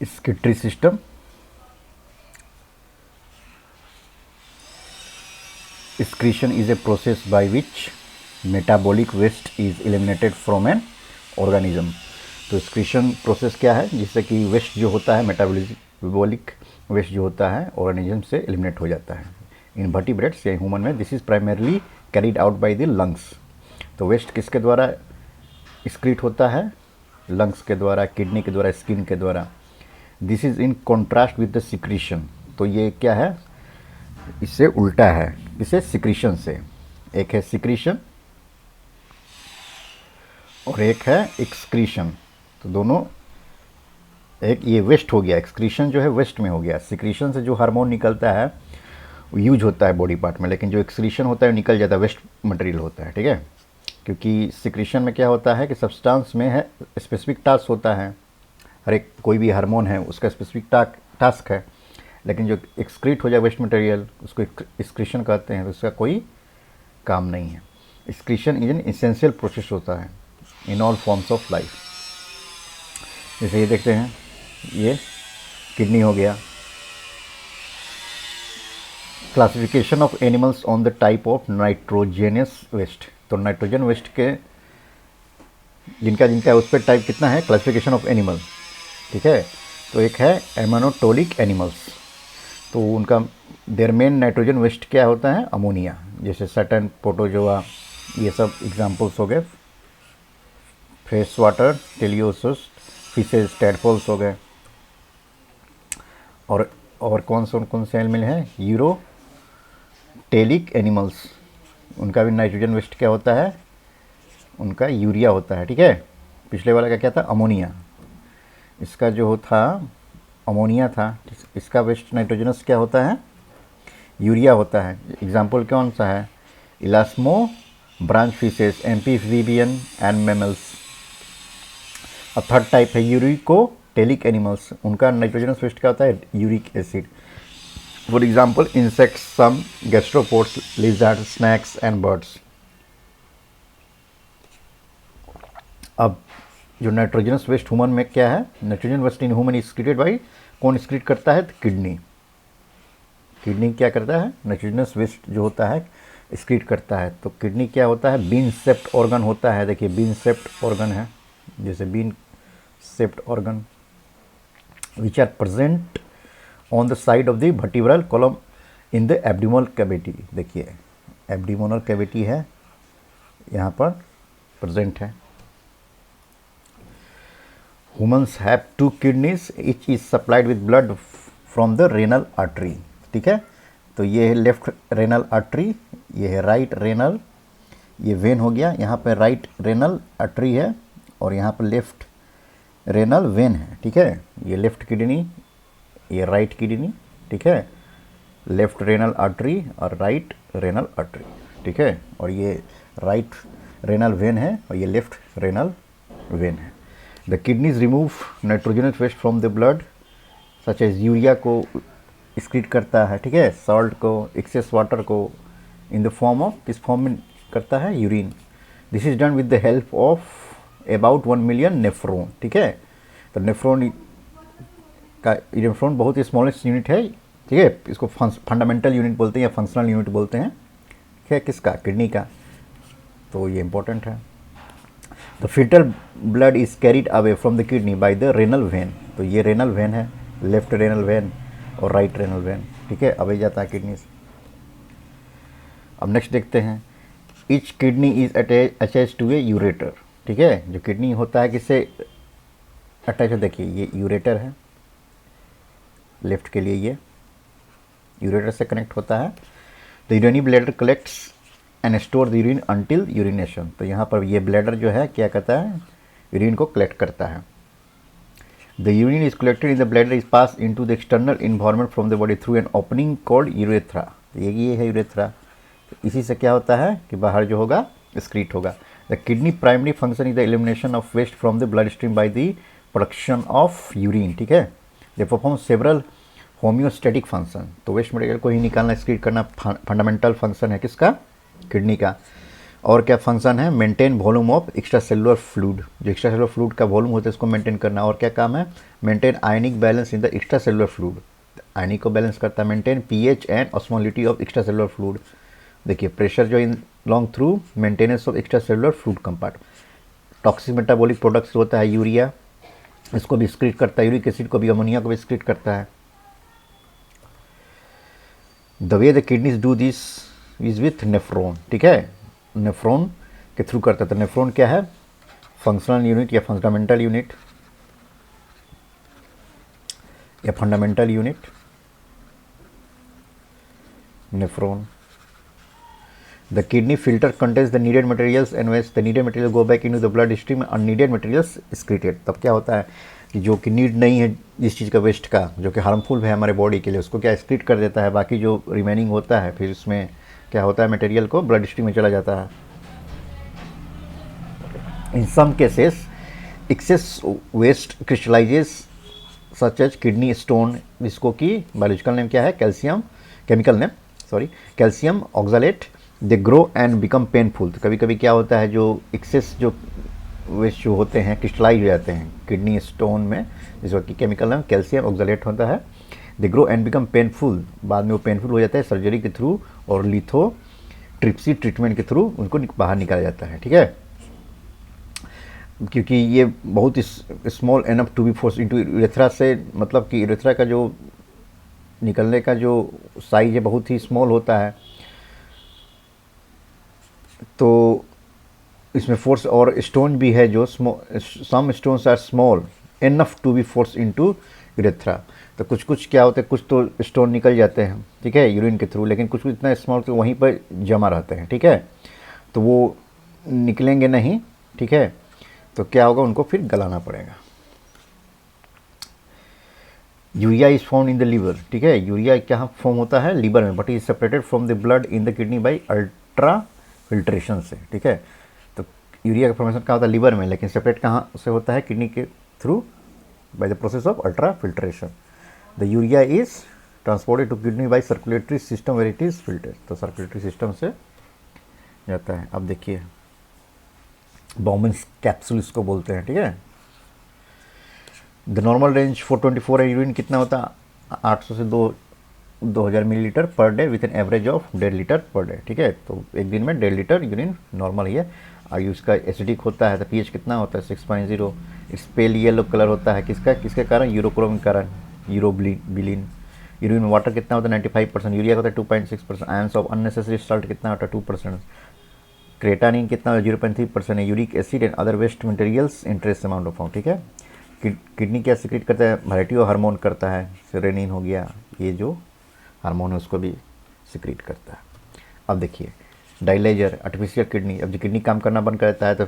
excretory system. Excretion is a process by which metabolic waste is eliminated from an organism. तो excretion process क्या है, जिससे कि waste जो होता है मेटाबॉलिक वेस्ट जो होता है ऑर्गेनिज्म से एलिमिनेट हो जाता है. इन वर्टिब्रेट्स या ह्यूमन में this is primarily carried out by the lungs. तो वेस्ट किसके द्वारा एक्सक्रीट होता है? लंग्स के द्वारा, किडनी के द्वारा, स्किन के द्वारा. This is in contrast with the secretion. तो ये क्या है, इससे उल्टा है, इसे सिक्रीशन से. एक है सिक्रीशन और एक है एक्सक्रीशन. तो दोनों, एक ये वेस्ट हो गया, एक्सक्रीशन जो है वेस्ट में हो गया. सिक्रीशन से जो हार्मोन निकलता है वो यूज होता है बॉडी पार्ट में, लेकिन जो एक्सक्रीशन होता है निकल जाता है, वेस्ट मटेरियल होता है. ठीक है, क्योंकि सिक्रीशन में क्या होता है कि सब्सटेंस में है स्पेसिफिक टास्क होता है. हर एक कोई भी हार्मोन है उसका स्पेसिफिक टास्क है, लेकिन जो एक्सक्रीट हो जाए वेस्ट मटेरियल उसको एक्सक्रीशन कहते हैं. तो उसका कोई काम नहीं है. Excretion is an essential process होता है in all forms of life. जैसे ये देखते हैं, ये किडनी हो गया. Classification of animals on the type of nitrogenous waste. तो नाइट्रोजन वेस्ट के जिनका जिनका उस पर टाइप कितना है, क्लासिफिकेशन ऑफ एनिमल. ठीक है, तो एक है एमोनोटोलिक एनिमल्स. तो उनका देयर मेन नाइट्रोजन वेस्ट क्या होता है, अमोनिया. जैसे सटन, प्रोटोजोआ, ये सब एग्जांपल्स हो गए. फ्रेश वाटर, टेलियोसस, फिशेज, टैडपोल्स हो गए. और कौन से एनिमल हैं, यूरोटेलिक एनिमल्स. उनका भी नाइट्रोजन वेस्ट क्या होता है, उनका यूरिया होता है. ठीक है, पिछले वाला का क्या था, अमोनिया. इसका जो था अमोनिया था, इसका वेस्ट नाइट्रोजनस क्या होता है, यूरिया होता है. एग्जाम्पल कौन सा है, elasmobranch fishes, amphibian and mammals. अब थर्ड टाइप है यूरिकोटेलिक एनिमल्स. उनका नाइट्रोजनस वेस्ट क्या होता है, uric acid. For example insects, some gastropods, lizard, snakes and birds. अब जो नाइट्रोजनस वेस्ट ह्यूमन में क्या है, nitrogen waste in human excreted by, कौन एक्सक्रीट करता है, किडनी. किडनी क्या करता है, नाइट्रोजनस वेस्ट जो होता है एक्सक्रीट करता है. तो किडनी क्या होता है, बीन शेप्ड ऑर्गन होता है. देखिए बीन शेप्ड ऑर्गन है, जैसे bean shaped organ which are present on the side of the vertebral column in the abdominal cavity. देखिए एब्डोमिनल कैविटी है, यहाँ पर प्रेजेंट है. Humans have two kidneys, each is supplied with blood from the renal artery. ठीक है, तो ये है लेफ्ट रेनल आर्टरी, ये है राइट रेनल, ये वेन हो गया. यहाँ पे राइट रेनल आर्टरी है और यहाँ पर लेफ्ट रेनल वेन है. ठीक है, ये लेफ्ट किडनी, ये राइट किडनी. ठीक है, लेफ्ट रेनल आर्टरी और राइट रेनल आर्टरी. ठीक है, और ये राइट रेनल वेन है और ये लेफ्ट रेनल वेन है. The kidneys remove nitrogenous waste from the blood such as urea को एक्सक्रीट करता है. ठीक है, सॉल्ट को, एक्सेस वाटर को इन द फॉर्म ऑफ, किस फॉर्म में करता है, urine. This is done with the help of about 1 million nephron. ठीक है, तो नेफ्रॉन बहुत ही स्मॉलेस्ट यूनिट है. ठीक है, इसको फंडामेंटल यूनिट बोलते हैं या फंक्शनल यूनिट बोलते हैं. ठीक है, किसका, किडनी का. तो ये इंपॉर्टेंट है. The fetal blood is carried away from the kidney by the renal vein. तो ये रेनल वेन है, लेफ्ट रेनल वेन और राइट रेनल वेन. ठीक है, अवे जाता है किडनी से. अब नेक्स्ट देखते हैं, each kidney is attach to a ureter. ठीक है, जो किडनी होता है किससे अटैच है, देखिए ये यूरेटर है, लेफ्ट के लिए ये यूरेटर से कनेक्ट होता है. The urinary bladder collects and store the urine until urination. तो यहाँ पर ये ब्लैडर जो है क्या करता है, यूरिन को कलेक्ट करता है. The urine is collected in the bladder is pass into the external environment from the body through an opening called urethra. तो ये है यूरेथ्रा. तो इसी से क्या होता है कि बाहर जो होगा एक्सक्रीट होगा. The kidney primary function is the elimination of waste from the blood stream by the production of urine. ठीक है, they perform several homeostatic function. तो वेस्ट मटेरियल को ही निकालना, एक्सक्रीट करना फंडामेंटल फंक्शन है किसका, किडनी का. और क्या फंक्शन है, maintain volume of extra cellular fluid, जो एक्स्ट्रा सेलुलर फ्लूइड का वॉल्यूम होता है उसको मेंटेन करना। और क्या काम है, maintain ionic balance in the extra cellular fluid, ionic को बैलेंस करता है। Maintain pH and osmolality of extra cellular fluid, देखिए प्रेशर जो in long through maintenance of extra cellular fluid compartment. Toxic metabolic products होता है urea, इसको भी excrete करता है, यूरिक एसिड को भी, अमोनिया को भी एक्सक्रीट करता है। The way the kidneys do this is with nephron, ठीक है, नेफ्रॉन के थ्रू करता है। तो नेफ्रॉन क्या है, फंक्शनल यूनिट या फंडामेंटल यूनिट या fundamental unit, nephron. The kidney filter contains the needed materials and when the needed materials go back into the blood stream, unneeded materials excreted। तब क्या होता है कि जो कि नीड नहीं है जिस चीज़ का, वेस्ट का, जो कि हार्मफुल है हमारे बॉडी के लिए, उसको क्या एक्सक्रीट कर देता है। बाकी जो रिमेनिंग होता है फिर उसमें क्या होता है, मटेरियल को ब्लड स्ट्रीम में चला जाता है। In some cases excess waste crystallises such as kidney stone, जिसको कि बायोलॉजिकल नेम क्या है, calcium, chemical name sorry, calcium oxalate. They grow and become painful. तो कभी कभी क्या होता है, जो एक्सेस जो वेस्ट जो होते हैं क्रिस्टलाइज हो जाते हैं किडनी स्टोन में, जिसको कि केमिकल नेम कैल्शियम ऑक्सलेट होता है। दे ग्रो एंड बिकम पेनफुल, बाद में वो पेनफुल हो जाता है सर्जरी के थ्रू और लिथोट्रिप्सी ट्रीटमेंट के थ्रू उनको बाहर निकाला जाता है, ठीक है। क्योंकि ये बहुत small enough to be force into urethra से, मतलब कि यूरेथ्रा का जो निकलने का जो साइज है बहुत ही स्मॉल होता है, तो इसमें फोर्स और स्टोन भी है जो some stones are small enough to be force into urethra. तो कुछ कुछ क्या होता है, कुछ तो स्टोन निकल जाते हैं, ठीक है, यूरिन के थ्रू, लेकिन कुछ कुछ इतना स्मॉल तो वहीं पर जमा रहते हैं, ठीक है, तो वो निकलेंगे नहीं, ठीक है। तो क्या होगा, उनको फिर गलाना पड़ेगा। Urea is form in the liver, ठीक है, यूरिया क्या फॉर्म होता है लीवर में, but is separated from the blood in the kidney by ultra filtration से, ठीक है। तो यूरिया का फॉर्मेशन कहाँ होता है, लीवर में, लेकिन सेपरेट कहाँ से होता है, किडनी के through by the process of ultra filtration. The urea is transported to kidney by circulatory system where it is filtered, तो सर्कुलेटरी सिस्टम से जाता है। अब देखिए बॉमन्स कैप्सूल इसको बोलते हैं, ठीक है। द नॉर्मल रेंज 424 है, यूरिन कितना होता है 800 से 2000 millilitre per day with an average of 1.5 litre per day, ठीक है। तो एक दिन में 1.5 लीटर यूरिन नॉर्मल ही है। और उसका एसिडिक होता है, तो पीएच कितना होता है 6.0। इस पेल येलो कलर होता है किसका, किसके कारण, यूरोक्रोम के कारण, यूरोबिलिन। यूरिन में वाटर कितना होता है 95%, यूरिया होता है 2.6%, आयंस ऑफ अननेसेसरी सॉल्ट कितना होता है 2%, क्रेटानिन कितना 0.3% है, uric acid and other waste materials in trace amount of form, ठीक है। किडनी क्या सिक्रेट करता है, वैरायटी ऑफ हार्मोन करता है, सेरेनिन हो गया, ये जो हार्मोन है उसको भी सिक्रेट करता है। अब देखिए डायलाइजर आर्टिफिशियल किडनी, अब जो किडनी काम करना बंद कर देता है तो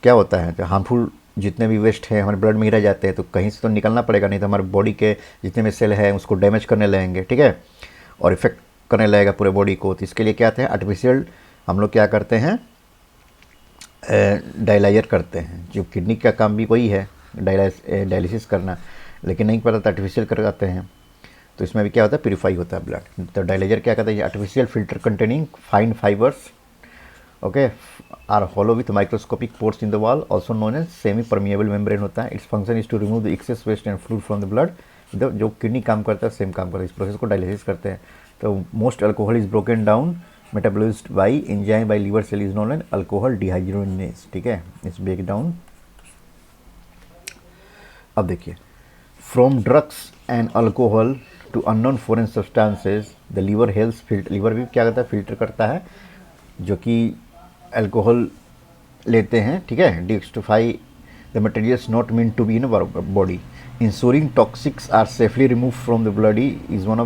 क्या होता है, तो हार्मफुल जितने भी वेस्ट हैं हमारे ब्लड में ही रह जाते हैं, तो कहीं से तो निकलना पड़ेगा, नहीं तो हमारे बॉडी के जितने भी सेल हैं उसको डैमेज करने लगेंगे, ठीक है, और इफेक्ट करने लगेगा पूरे बॉडी को। तो इसके लिए क्या है, आर्टिफिशियल हम लोग क्या करते हैं, डायलाइजर करते हैं। जो किडनी का काम भी वही है, डायलिसिस करना, लेकिन नहीं पता तो आर्टिफिशियल करवाते हैं। तो इसमें भी क्या होता है, प्यूरिफाई होता है ब्लड। तो डायलाइजर क्या कहता है, artificial filter containing fine fibers, okay, are hollow with microscopic pores in the wall, also known as semi permeable membrane होता है। Its function is to remove the excess waste and fluid from the blood. जो kidney काम करता है same काम करता है, इस प्रोसेस को डायलिसिस करते हैं। तो most alcohol is broken down metabolized by enzyme by liver cell is known as alcohol dehydrogenase, ठीक है, इट्स ब्रेक डाउन। अब देखिए from drugs and alcohol to unknown foreign substances the liver helps filter, liver भी क्या करता है, filter करता है जो कि अल्कोहल लेते हैं, ठीक है, detoxify the materials not meant to be in body, ensuring toxics are safely remove from the bloody is one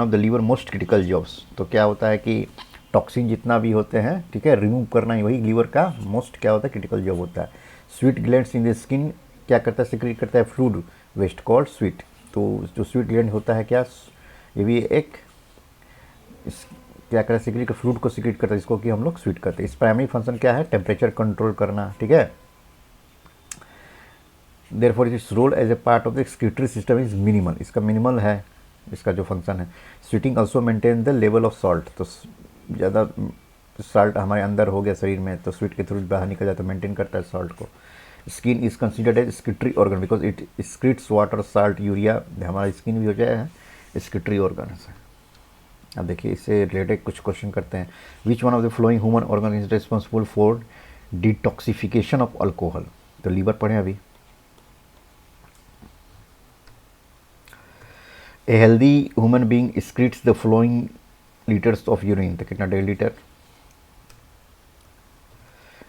of the liver most critical jobs. तो क्या होता है कि टॉक्सिन जितना भी होते हैं, ठीक है, रिमूव करना ही वही लीवर का मोस्ट क्या होता है, क्रिटिकल जॉब होता है। Sweet glands in the skin क्या करता है, सिक्रेट करता है फ्लूइड वेस्ट कॉल्ड स्वीट। तो जो स्वीट ग्लैंड होता है क्या, ये भी एक क्या करता है, सिक्रेट फ्लूइड को सिक्रेट करता है, जिसको कि हम लोग स्वीट करते हैं। इस प्राइमरी फंक्शन क्या है, टेम्परेचर कंट्रोल करना, ठीक है। Therefore its role as a part of the excretory system is minimal, इसका मिनिमल है, इसका जो फंक्शन है। Sweating also maintain the level of salt, तो ज़्यादा सॉल्ट हमारे अंदर हो गया शरीर में तो स्वीट के थ्रू बाहर निकल जाता है, मेंटेन करता है सॉल्ट को। Skin is considered as secretory organ because it secretes water, salt, urea. हमारा स्किन भी हो जाए स्किट्री ऑर्गन है। अब देखिए इससे रिलेटेड कुछ क्वेश्चन करते हैं। Which one of the following human organ is responsible for detoxification of alcohol, तो लीवर पढ़े अभी। A healthy human being secretes the following litres of urine, तो कितना 1.5 litre.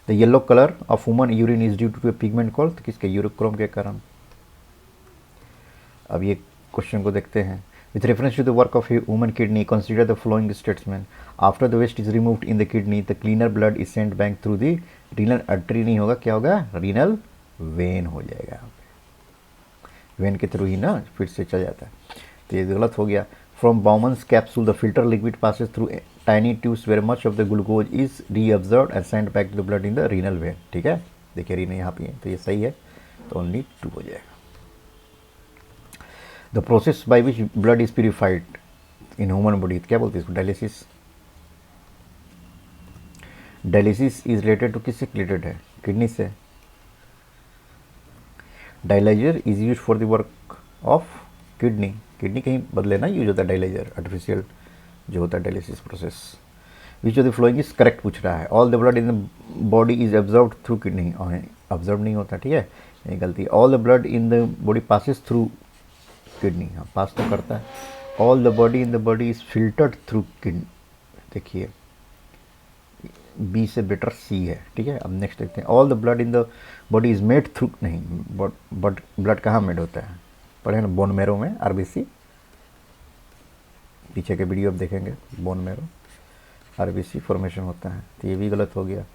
The yellow colour of human urine is due to a pigment called, तो किसके, urochrome के कारण। अब ये क्वेश्चन को देखते हैं। With reference to the work of human kidney consider the following statement. After the waste is removed in the kidney the cleaner blood is sent back through the renal artery, नहीं होगा, क्या होगा, renal vein हो जाएगा। When के through ही ना फिर से चल जाता है, तो ये गलत हो गया। From Bowman's capsule the filter liquid passes through tiny tubes where much of the glucose is reabsorb and sent back to the blood in the renal vein, ठीक है। देखिए रीनल यहाँ पे है तो ये सही है, तो ओनली 2 हो जाएगा। The process by which blood is purified in human body, क्या बोलते हैं इसको, dialysis. Dialysis is related to किससे रिलेटेड है, किडनी से। Dialyzer is use for the work of kidney, kidney कहीं बदले ना यूज होता है डायलाइजर, आर्टिफिशियल जो होता है dialysis process. Which of the following is correct पूछ रहा है। All the blood in the body is observe through kidney, observe नहीं होता, ठीक है, ये गलती। All the blood in the body passes through kidney, हाँ पास तो करता है। All the body in the body is filtered through kidney, देखिए बी से बेटर सी है, ठीक है। अब नेक्स्ट देखते हैं। All the blood in the body is made through, नहीं, बट ब्लड कहाँ मेड होता है, पढ़े ना, बोन मैरो में, आरबीसी, पीछे के वीडियो अब देखेंगे, बोन मैरो आरबीसी फॉर्मेशन होता है, तो ये भी गलत हो गया।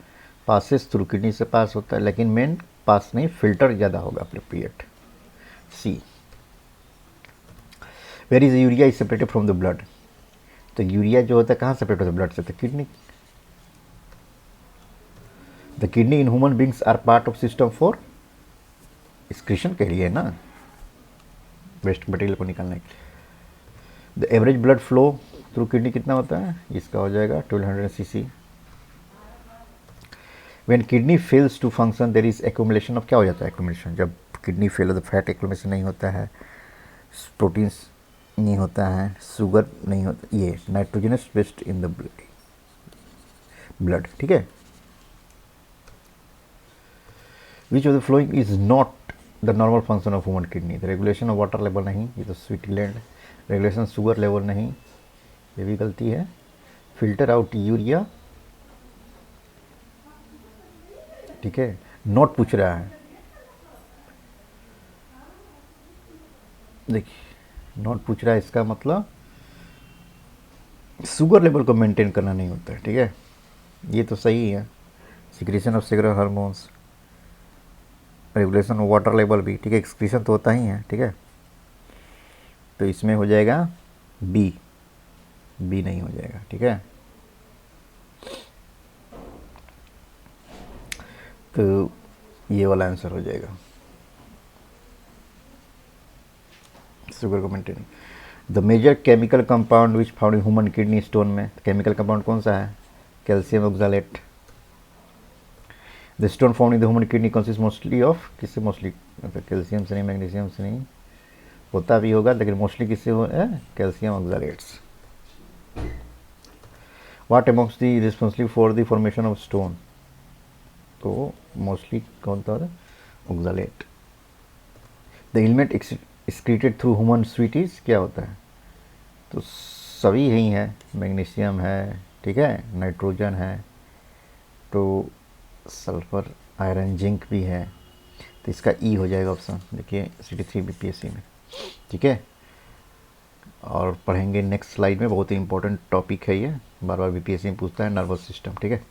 पासिस थ्रू, किडनी से पास होता है, लेकिन मेन पास नहीं, फिल्टर ज़्यादा होगा, appropriate C. Where is urea is separated from the blood, तो यूरिया जो होता है कहाँ सेपरेट होता है ब्लड से, तो kidney. The kidney in human beings are part of system for excretion के लिए ना, वेस्ट मटेरियल को निकालने के लिए। The average blood flow through kidney कितना होता है, इसका हो जाएगा 1200 cc। When kidney fails to function there is accumulation of, क्या हो जाता है एक्यूमुलेशन, जब किडनी फेल हो तो फैट एक्यूमुलेशन नहीं होता है, प्रोटीन्स नहीं होता है, शुगर नहीं होता, ये nitrogenous waste in the blood, ठीक है। Which of the following is not the normal function of human kidney, the regulation of water level नहीं, ये तो स्विट्जरलैंड। रेगुलेशन शुगर लेवल नहीं, ये भी गलती है। फिल्टर आउट यूरिया, ठीक है, नॉट पूछ रहा है, देखिए नॉट पूछ रहा है, इसका मतलब शुगर लेवल को मेंटेन करना नहीं होता है, ठीक है, ये तो सही है। Secretion of secretary hormones, regulation of water level भी, ठीक है, एक्सक्रीशन तो होता ही है, ठीक है, तो इसमें हो जाएगा बी, बी नहीं हो जाएगा, ठीक है। तो ये वाला आंसर हो जाएगा, शुगर को maintain. The major chemical compound which found in human kidney stone में, केमिकल कंपाउंड कौन सा है, calcium oxalate. The stone found in the human kidney consist mostly of, किससे मोस्टली, मतलब कैल्शियम से नहीं, मैग्नीशियम से नहीं, होता भी होगा लेकिन मोस्टली किससे हो, calcium oxalates. Which among the responsible for the formation of stone, तो मोस्टली कौन था, oxalate. The element excreted through human sweat क्या होता है, तो सभी यही है, मैग्नीशियम है, ठीक है, नाइट्रोजन है, तो सल्फर, आयरन, जिंक भी है, तो इसका ई हो जाएगा ऑप्शन, देखिए CT3 BPSC में, ठीक है। और पढ़ेंगे नेक्स्ट स्लाइड में, बहुत ही इंपॉर्टेंट टॉपिक है ये, बार बार BPSC में पूछता है, नर्वस सिस्टम, ठीक है।